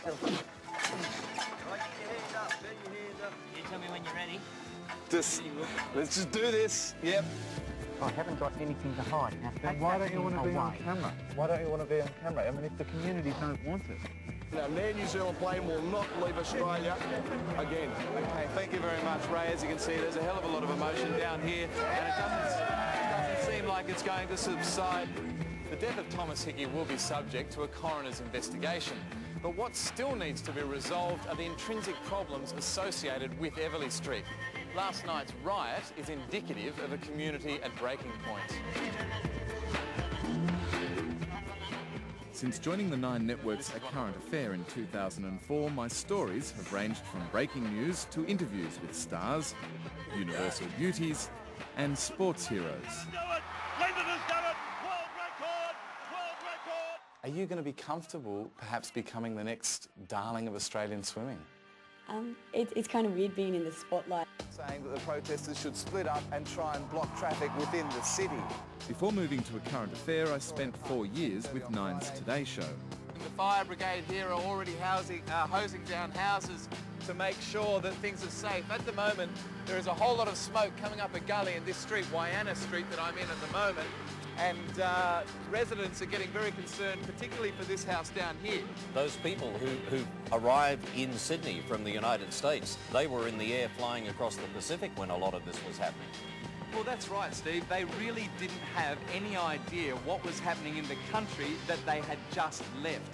You tell me when you're ready. Let's just do this. Yep. I haven't got anything to hide. Now, Then why don't you want to be on camera? Why don't you want to be on camera? I mean, if the community don't want it. Now, their New Zealand plane will not leave Australia again. Okay, thank you very much, Ray. As you can see, there's a hell of a lot of emotion down here, and it doesn't seem like it's going to subside. The death of Thomas Hickey will be subject to a coroner's investigation. But what still needs to be resolved are the intrinsic problems associated with Everleigh Street. Last night's riot is indicative of a community at breaking point. Since joining the Nine Network's A Current Affair in 2004, my stories have ranged from breaking news to interviews with stars, universal beauties and sports heroes. Are you going to be comfortable perhaps becoming the next darling of Australian swimming? It's kind of weird being in the spotlight. Saying that the protesters should split up and try and block traffic within the city. Before moving to A Current Affair, I spent 4 years with Nine's Today Show. The fire brigade here are already hosing down houses to make sure that things are safe. At the moment, there is a whole lot of smoke coming up a gully in this street, Waiana Street, that I'm in at the moment. And residents are getting very concerned, particularly for this house down here. Those people who arrived in Sydney from the United States, they were in the air flying across the Pacific when a lot of this was happening. Well, that's right, Steve. They really didn't have any idea what was happening in the country that they had just left.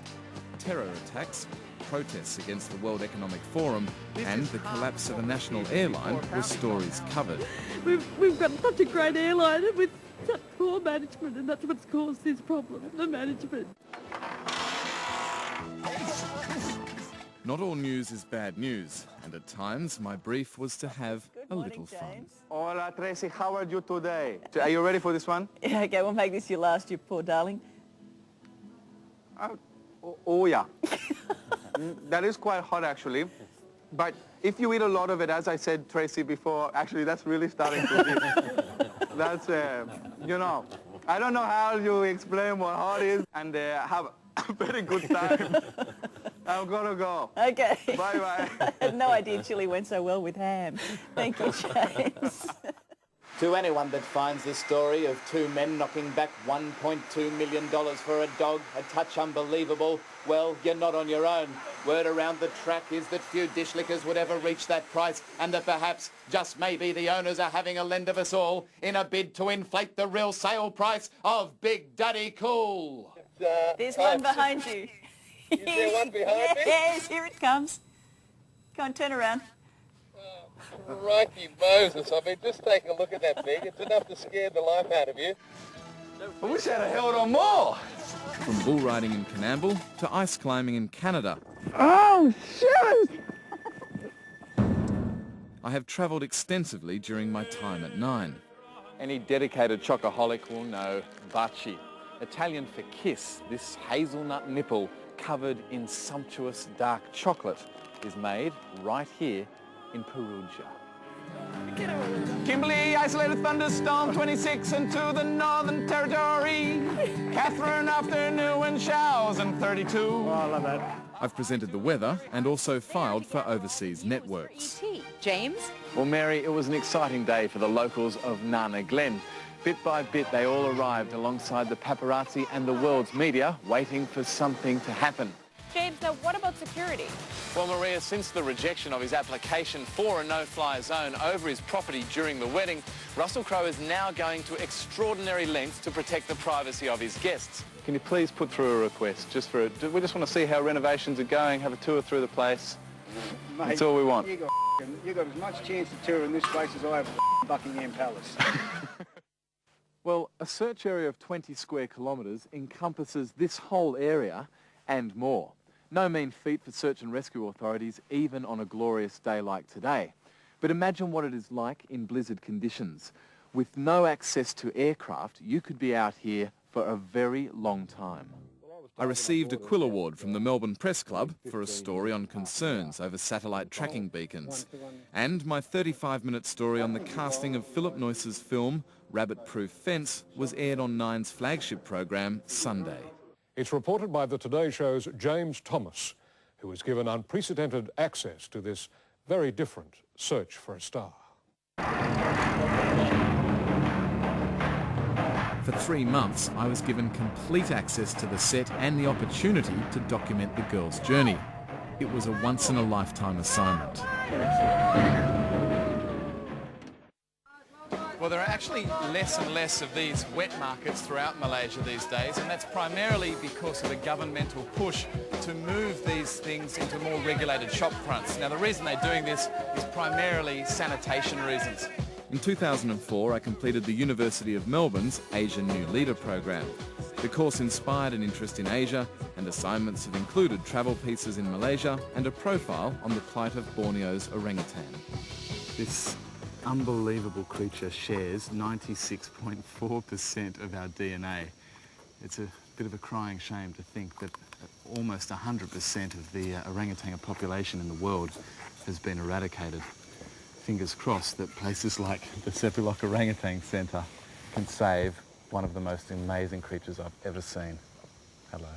Terror attacks, protests against the World Economic Forum and the collapse of a national airline were stories covered. We've got such a great airline with such poor management, and that's what's caused this problem, the management. Not all news is bad news, and at times my brief was to have a little fun. Hola, Tracy, how are you today? Are you ready for this one? Yeah, okay, we'll make this your last, you poor darling. Oh yeah. That is quite hot, actually. But if you eat a lot of it, as I said, Tracy, before, actually, that's really starting to be... That's, you know, I don't know how you explain what hot is, and have a very good time. I'm gonna go. Okay. Bye-bye. I had no idea chili went so well with ham. Thank you, James. To anyone that finds this story of two men knocking back $1.2 million for a dog a touch unbelievable, well, you're not on your own. Word around the track is that few dish lickers would ever reach that price, and that perhaps, just maybe, the owners are having a lend of us all in a bid to inflate the real sale price of Big Daddy Cool. There's one behind you. Is there one behind me? Yes, here it comes. Go on, turn around. Crikey Moses, I mean, just take a look at that thing. It's enough to scare the life out of you. I wish I'd have held on more. From bull riding in Canamble to ice climbing in Canada. Oh, shit! I have travelled extensively during my time at Nine. Any dedicated chocoholic will know Baci, Italian for kiss. This hazelnut nipple covered in sumptuous dark chocolate is made right here in Perugia. Kimberley, isolated thunderstorm 26 into the Northern Territory. Catherine, afternoon showers and 32. Oh, I love that. I've presented the weather and also filed for overseas networks. James? Well, Mary, it was an exciting day for the locals of Nana Glen. Bit by bit, they all arrived alongside the paparazzi and the world's media, waiting for something to happen. James, now what about security? Well, Maria, since the rejection of his application for a no-fly zone over his property during the wedding, Russell Crowe is now going to extraordinary lengths to protect the privacy of his guests. Can you please put through a request, we just want to see how renovations are going, have a tour through the place. Mate, that's all we want. You got as much chance of touring this place as I have Buckingham Palace. Well, a search area of 20 square kilometres encompasses this whole area and more. No mean feat for search and rescue authorities, even on a glorious day like today. But imagine what it is like in blizzard conditions. With no access to aircraft, you could be out here for a very long time. I received a Quill Award from the Melbourne Press Club for a story on concerns over satellite tracking beacons, and my 35-minute story on the casting of Philip Noyce's film Rabbit Proof Fence was aired on Nine's flagship program Sunday. It's reported by the Today Show's James Thomas, who was given unprecedented access to this very different search for a star. For 3 months, I was given complete access to the set and the opportunity to document the girl's journey. It was a once-in-a-lifetime assignment. Well, there are actually less and less of these wet markets throughout Malaysia these days, and that's primarily because of a governmental push to move these things into more regulated shop fronts. Now, the reason they're doing this is primarily sanitation reasons. In 2004, I completed the University of Melbourne's Asia New Leader program. The course inspired an interest in Asia, and assignments have included travel pieces in Malaysia and a profile on the plight of Borneo's orangutan. This unbelievable creature shares 96.4% of our DNA. It's a bit of a crying shame to think that almost 100% of the orangutan population in the world has been eradicated. Fingers crossed that places like the Sepilok Orangutan Centre can save one of the most amazing creatures I've ever seen. Hello.